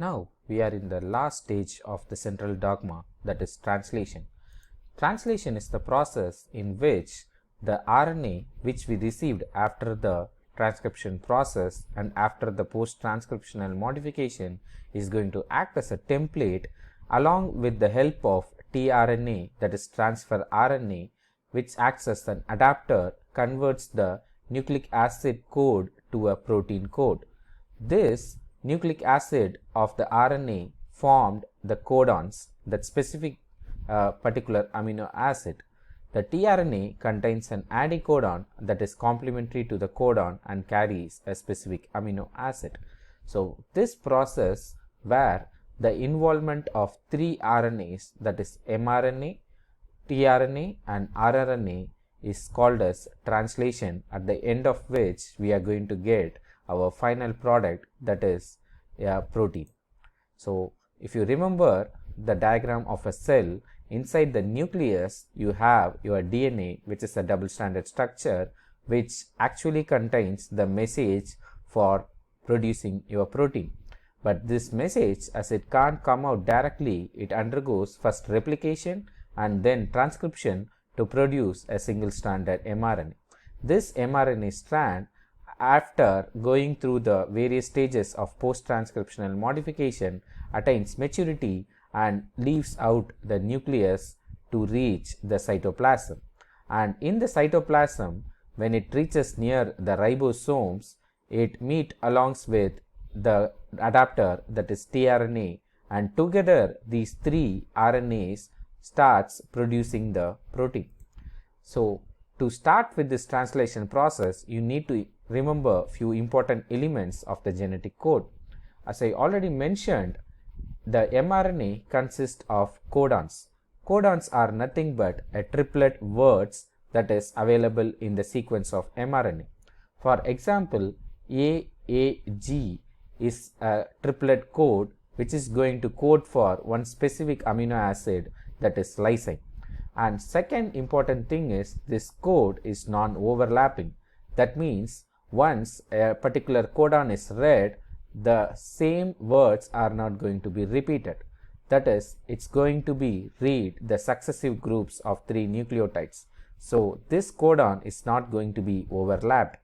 Now we are in the last stage of the central dogma, that is translation. Translation is the process in which the RNA which we received after the transcription process and after the post-transcriptional modification is going to act as a template along with the help of tRNA, that is transfer RNA, which acts as an adapter, converts the nucleic acid code to a protein code. This nucleic acid of the RNA formed the codons that specific particular amino acid. The tRNA contains an anticodon that is complementary to the codon and carries a specific amino acid. So this process where the involvement of three RNAs, that is mRNA, tRNA and rRNA, is called as translation, at the end of which we are going to get our final product, that is a protein. So if you remember the diagram of a cell, inside the nucleus you have your DNA, which is a double-stranded structure which actually contains the message for producing your protein. But this message, as it can't come out directly, it undergoes first replication and then transcription to produce a single-stranded mRNA. This mRNA strand, after going through the various stages of post-transcriptional modification, attains maturity and leaves out the nucleus to reach the cytoplasm. And in the cytoplasm, when it reaches near the ribosomes, it meets along with the adapter, that is tRNA, and together these three RNAs starts producing the protein. So to start with this translation process, you need to remember few important elements of the genetic code. As I already mentioned, the mRNA consists of codons. Codons are nothing but a triplet words that is available in the sequence of mRNA. For example, AAG is a triplet code which is going to code for one specific amino acid, that is lysine. And second important thing is this code is non-overlapping. That means once a particular codon is read, the same words are not going to be repeated. That is, it's going to be read the successive groups of three nucleotides. So this codon is not going to be overlapped.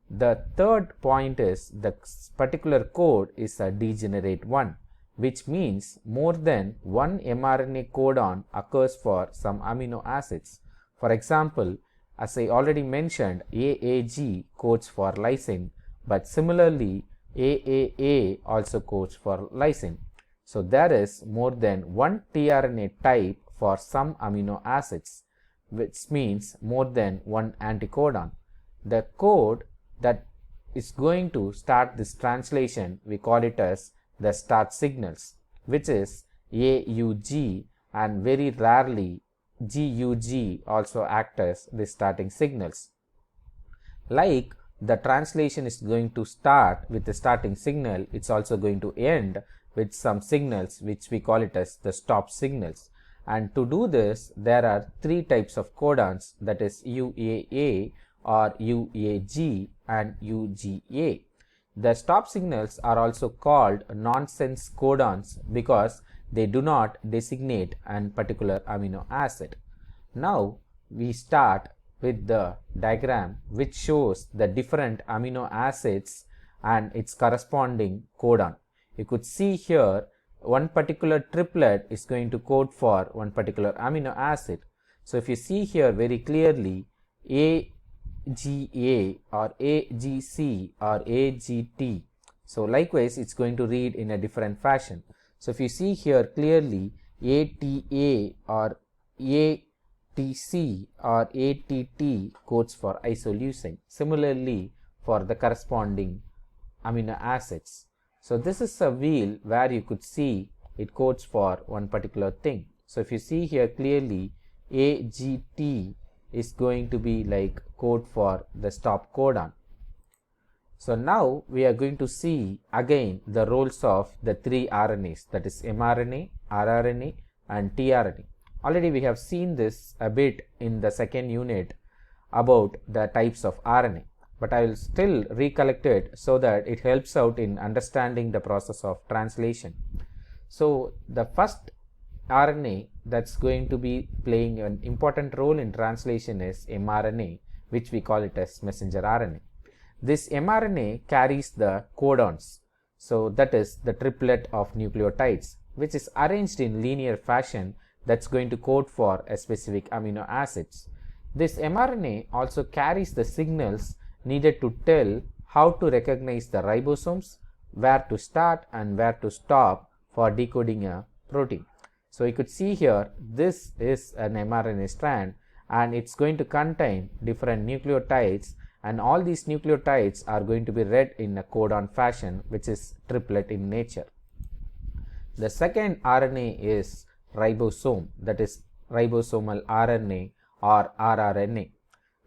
The third point is the particular code is a degenerate one, which means more than one mRNA codon occurs for some amino acids. For example, as I already mentioned, AAG codes for lysine, but similarly AAA also codes for lysine. So there is more than one tRNA type for some amino acids, which means more than one anticodon. The code that is going to start this translation, we call it as the start signals, which is AUG, and very rarely GUG also act as the starting signals. Like the translation is going to start with the starting signal, it's also going to end with some signals which we call it as the stop signals. And to do this, there are three types of codons, that is UAA or UAG and UGA. The stop signals are also called nonsense codons because they do not designate an particular amino acid. Now we start with the diagram which shows the different amino acids and its corresponding codon. You could see here one particular triplet is going to code for one particular amino acid. So if you see here very clearly, AGA or AGC or AGT. So likewise it's going to read in a different fashion. So if you see here clearly, ATA or ATC or ATT codes for isoleucine. Similarly for the corresponding amino acids. So this is a wheel where you could see it codes for one particular thing. So if you see here clearly, AGT is going to be like code for the stop codon. So now we are going to see again the roles of the three RNAs, that is mRNA, rRNA and tRNA. Already we have seen this a bit in the second unit about the types of RNA. but I will still recollect it so that it helps out in understanding the process of translation. So the first RNA that's going to be playing an important role in translation is mRNA, which we call it as messenger RNA. This mRNA carries the codons, so that is the triplet of nucleotides, which is arranged in linear fashion that's going to code for a specific amino acids. This mRNA also carries the signals needed to tell how to recognize the ribosomes, where to start and where to stop for decoding a protein. So you could see here, this is an mRNA strand and it's going to contain different nucleotides, and all these nucleotides are going to be read in a codon fashion, which is triplet in nature. The second RNA is ribosome, that is ribosomal RNA or rRNA.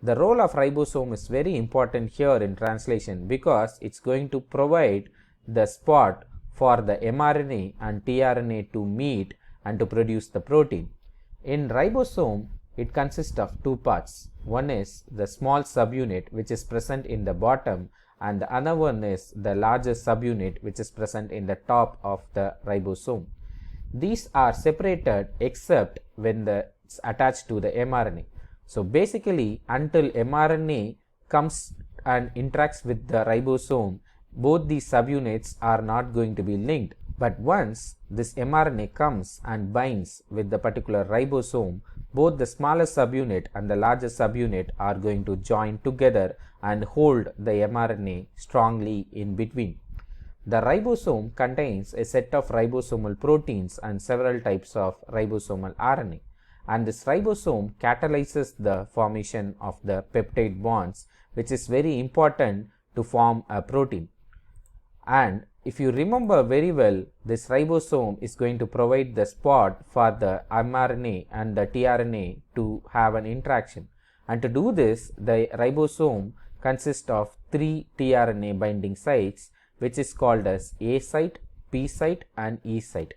The role of ribosome is very important here in translation because it's going to provide the spot for the mRNA and tRNA to meet and to produce the protein. In ribosome, it consists of two parts. One is the small subunit which is present in the bottom, and the other one is the larger subunit which is present in the top of the ribosome. These are separated except when it's attached to the mRNA. So basically, until mRNA comes and interacts with the ribosome, both these subunits are not going to be linked. But once this mRNA comes and binds with the particular ribosome, both the smaller subunit and the larger subunit are going to join together and hold the mRNA strongly in between. The ribosome contains a set of ribosomal proteins and several types of ribosomal RNA, and this ribosome catalyzes the formation of the peptide bonds, which is very important to form a protein. And if you remember very well, this ribosome is going to provide the spot for the mRNA and the tRNA to have an interaction. And to do this, the ribosome consists of 3 tRNA binding sites, which is called as A site, P site and E site.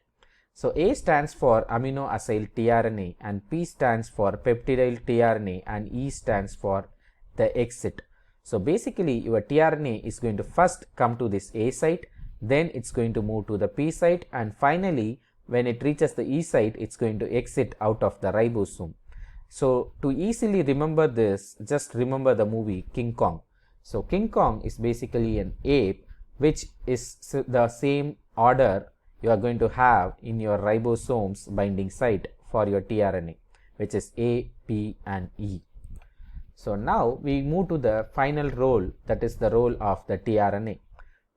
So A stands for amino acyl tRNA, and P stands for peptidyl tRNA, and E stands for the exit. So basically, your tRNA is going to first come to this A site, then it's going to move to the P site, and finally when it reaches the E site, it's going to exit out of the ribosome. So to easily remember this, just remember the movie King Kong. So King Kong is basically an ape, which is the same order you are going to have in your ribosomes binding site for your tRNA, which is A, P and E. So now we move to the final role, that is the role of the tRNA.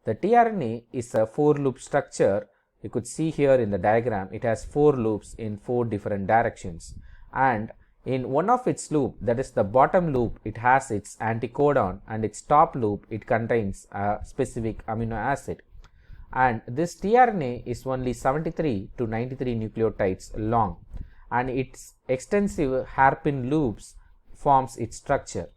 The tRNA is a 4-loop structure. You could see here in the diagram, it has 4 loops in 4 different directions, and in one of its loop, that is the bottom loop, it has its anticodon, and its top loop, it contains a specific amino acid. And this tRNA is only 73 to 93 nucleotides long, and its extensive hairpin loops forms its structure.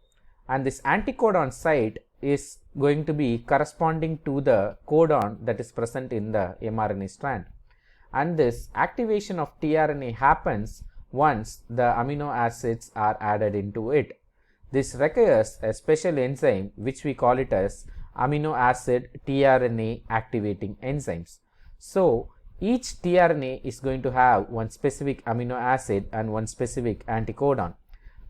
And this anticodon site is going to be corresponding to the codon that is present in the mRNA strand. And this activation of tRNA happens once the amino acids are added into it. This requires a special enzyme which we call it as amino acid tRNA activating enzymes. So each tRNA is going to have one specific amino acid and one specific anticodon,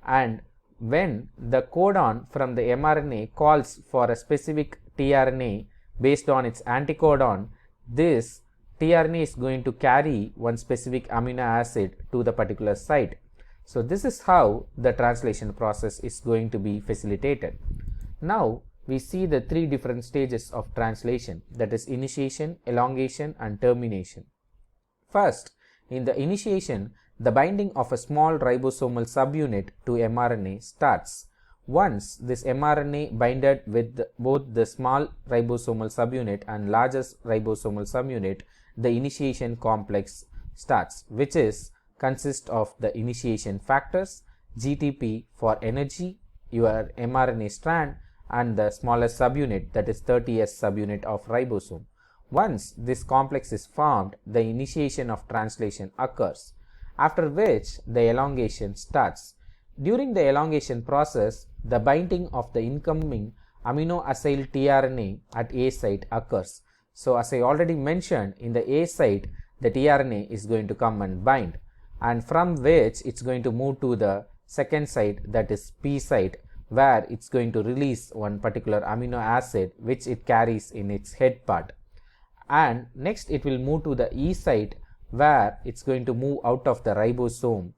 and when the codon from the mRNA calls for a specific tRNA based on its anticodon, this tRNA is going to carry one specific amino acid to the particular site. So this is how the translation process is going to be facilitated. Now we see the 3 different stages of translation, that is initiation, elongation and termination. First, in the initiation, the binding of a small ribosomal subunit to mRNA starts. Once this mRNA binded with both the small ribosomal subunit and largest ribosomal subunit, the initiation complex starts, which consists of the initiation factors, GTP for energy, your mRNA strand, and the smallest subunit, that is 30s subunit of ribosome. Once this complex is formed, the initiation of translation occurs, after which the elongation starts. During the elongation process, the binding of the incoming amino-acyl tRNA at A site occurs. So as I already mentioned, in the A site the tRNA is going to come and bind, and from which it's going to move to the second site, that is P site, where it's going to release one particular amino acid which it carries in its head part. And next it will move to the E site, where it's going to move out of the ribosome,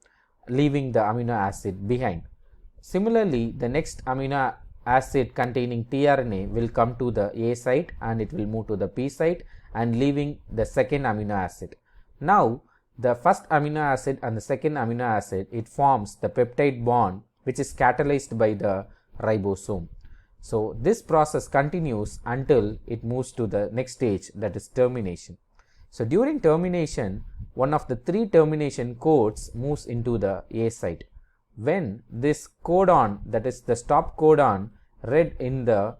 leaving the amino acid behind. Similarly, the next amino acid containing tRNA will come to the A site and it will move to the P site and leaving the second amino acid. Now the first amino acid and the second amino acid, it forms the peptide bond which is catalyzed by the ribosome. So this process continues until it moves to the next stage, that is termination. So during termination, one of the three termination codes moves into the A site. When this codon, that is the stop codon, read in the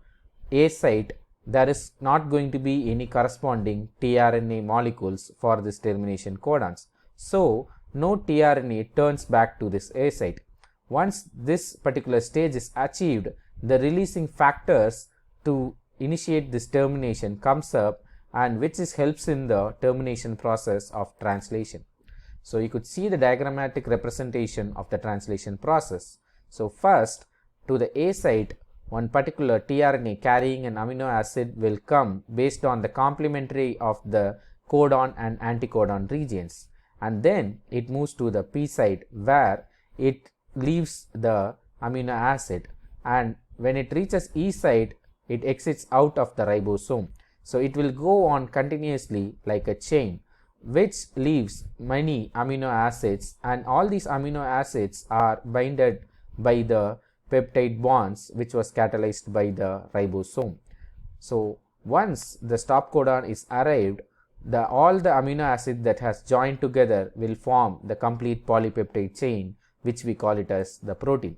A site, there is not going to be any corresponding tRNA molecules for this termination codons. So no tRNA turns back to this A site. Once this particular stage is achieved, the releasing factors to initiate this termination comes up, and which helps in the termination process of translation. So you could see the diagrammatic representation of the translation process. So first, to the A site, one particular tRNA carrying an amino acid will come based on the complementary of the codon and anticodon regions, and then it moves to the P site, where it leaves the amino acid, and when it reaches E site, it exits out of the ribosome. So it will go on continuously like a chain, which leaves many amino acids, and all these amino acids are binded by the peptide bonds which was catalyzed by the ribosome. So once the stop codon is arrived, all the amino acid that has joined together will form the complete polypeptide chain, which we call it as the protein.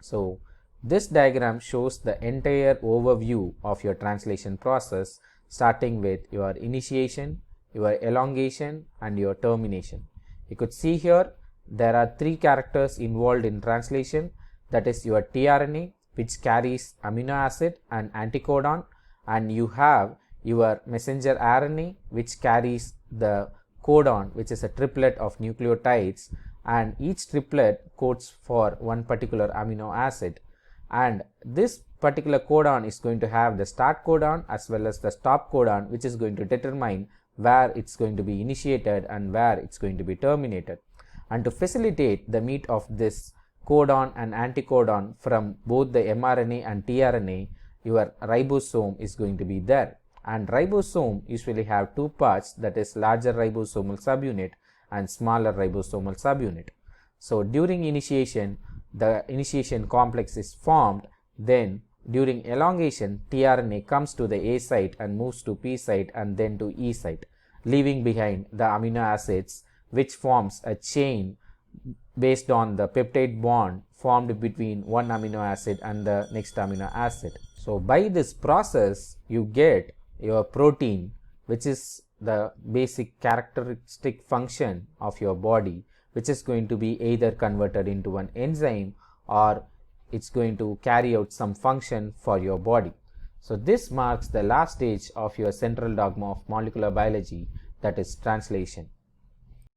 So this diagram shows the entire overview of your translation process, starting with your initiation, your elongation, and your termination. You could see here there are three characters involved in translation, that is your tRNA, which carries amino acid and anticodon, and you have your messenger RNA, which carries the codon, which is a triplet of nucleotides, and each triplet codes for one particular amino acid. And this particular codon is going to have the start codon as well as the stop codon, which is going to determine where it's going to be initiated and where it's going to be terminated. And to facilitate the meet of this codon and anticodon from both the mRNA and tRNA, your ribosome is going to be there. And ribosome usually have two parts, that is larger ribosomal subunit and smaller ribosomal subunit. So during initiation, the initiation complex is formed. Then during elongation, tRNA comes to the A site and moves to P site and then to E site, leaving behind the amino acids, which forms a chain based on the peptide bond formed between one amino acid and the next amino acid. So by this process, you get your protein, which is the basic characteristic function of your body, which is going to be either converted into an enzyme or it's going to carry out some function for your body. So this marks the last stage of your central dogma of molecular biology, that is translation.